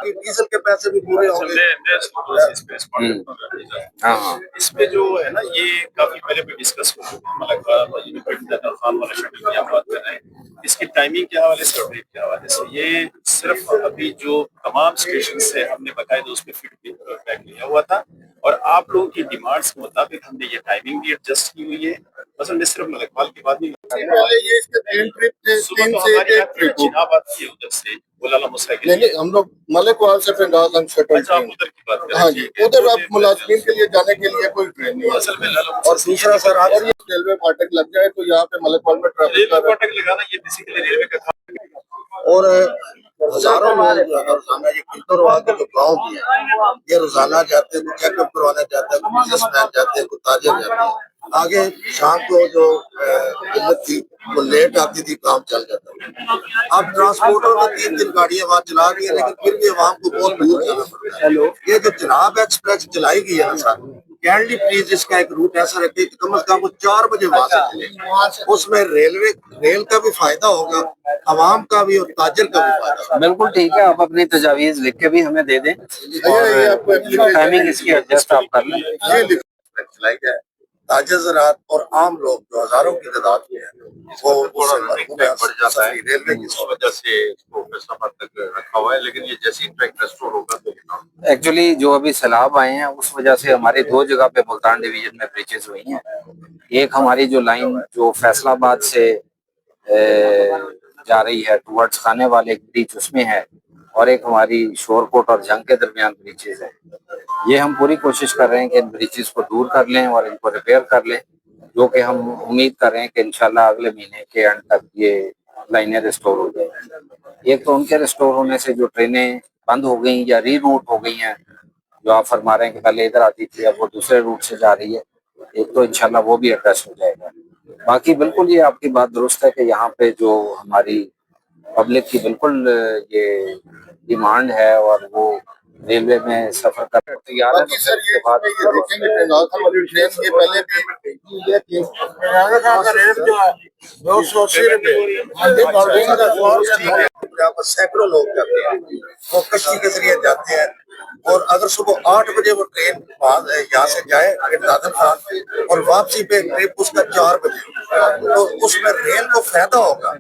Diesel के पैसे भी पूरे होंगे। हाँ हाँ इस पे जो है ना, ये काफी पहले भी डिस्कस हो चुका है। मलक खान वाला शेड्यूल की आप बात कर रहे हैं, इसकी टाइमिंग के हवाले से और रेट के हवाले से, ये सिर्फ अभी जो तमाम स्टेशन से हमने बकायदा उस पर फीडबैक लिया हुआ था, और आप लोगों की डिमांड्स के मुताबिक हमने ये टाइमिंग भी एडजस्ट की हुई है। बस मैं सिर्फ मलकपाल की बात नहीं, पहले ये इसके 3 ट्रिप थे, सुबह 3 तो से हमारी 1 आती है ट्रिप हो। जिनाब आती है उधर से बोलाला मुसा के नहीं लिए। हम लोग मलिकवाल से फिर नाजम शटल अच्छा, आप ट्रेन। उधर की बात कर रहे हैं। हाँ जी, उधर अब मुलाजमीन के लिए जाने के लिए कोई ट्रेन नहीं है। असल में लाला और दूसरा सर अगर ये रेलवे फाटक लग जाए तो यहाँ पे मलिकवाल में ट्रैफिक रेलवे का फाटक लगाना ये बेसिकली रेलवे का काम। और हजारों लोग जो है रोजाना ये किल्तरवा के जो गाँव भी है, ये रोजाना जाते हैं, चेकअप करवाने जाते हैं, बिजनेसमैन जाते हैं, ताजिर जाते हैं। आगे शाम को जो किल्लत थी वो लेट आती थी, काम चल जाता था। अब ट्रांसपोर्टर में 3 गाड़ियां वहाँ चला रही है, लेकिन फिर भी आवाम को बहुत दूर जाना पड़ता है। ये जो चिनाब एक्सप्रेस चलाई गई है ना सर, कैंडली प्लीज इसका एक रूट ऐसा रखे कि कम से कम वो 4 बजे वहां से चले। उसमें रेल का भी फायदा होगा, आवाम का भी और ताजर का भी फायदा होगा। बिल्कुल ठीक है, आप अपनी तजावीज लिख के भी हमें दे दें और टाइमिंग इसकी एडजस्ट आप कर लें। ये चलाई जाए, ताजर ज़रात और आम लोग जो हजारों की तादाद में है वो बढ़ जाता है रेलवे की इस वजह से इसको सफर तक रखा हुआ है, लेकिन ये जैसे ही ट्रैक रेस्टोर होगा तो एक्चुअली जो अभी सैलाब आए हैं उस वजह से हमारी 2 जगह पे मुल्तान डिवीजन में ब्रिजेस हुई हैं। एक हमारी जो लाइन जो फैसलाबाद से जा रही है टुवर्ड्स खाने वाले ब्रिज उसमें है, और एक हमारी शोरकोट और जंग के दरमियान ब्रिजेस है। ये हम पूरी कोशिश कर रहे हैं कि इन ब्रिजेस को दूर कर लें और इनको रिपेयर कर लें, जो कि हम उम्मीद कर रहे हैं कि इंशाल्लाह अगले महीने के एंड तक ये लाइनें रिस्टोर हो जाएंगी। एक तो उनके रिस्टोर होने से जो ट्रेनें बंद हो गई या री रूट हो गई हैं, जो आप फरमा रहे हैं कि पहले इधर आती थी अब वो दूसरे रूट से जा रही है, एक तो इंशाल्लाह वो भी एड्रेस हो जाएगा। बाकी बिल्कुल ये आपकी बात दुरुस्त है कि यहाँ पे जो हमारी पब्लिक की बिल्कुल ये डिमांड है और वो रेलवे में सफर करने को तैयार है। बाकी सर ये देखेंगे नागौर वाली ट्रेन ये पहले भी ये थी, का रेट जो है 280 रुपए, यहाँ पर सैकड़ों लोग जाते हैं, वो कश्ती के जरिए जाते हैं। और अगर सुबह 8 बजे वो ट्रेन यहाँ से जाए नादर खान और वापसी पे ट्रिप उसका 4 बजे, तो उसमें रेल को फायदा होगा।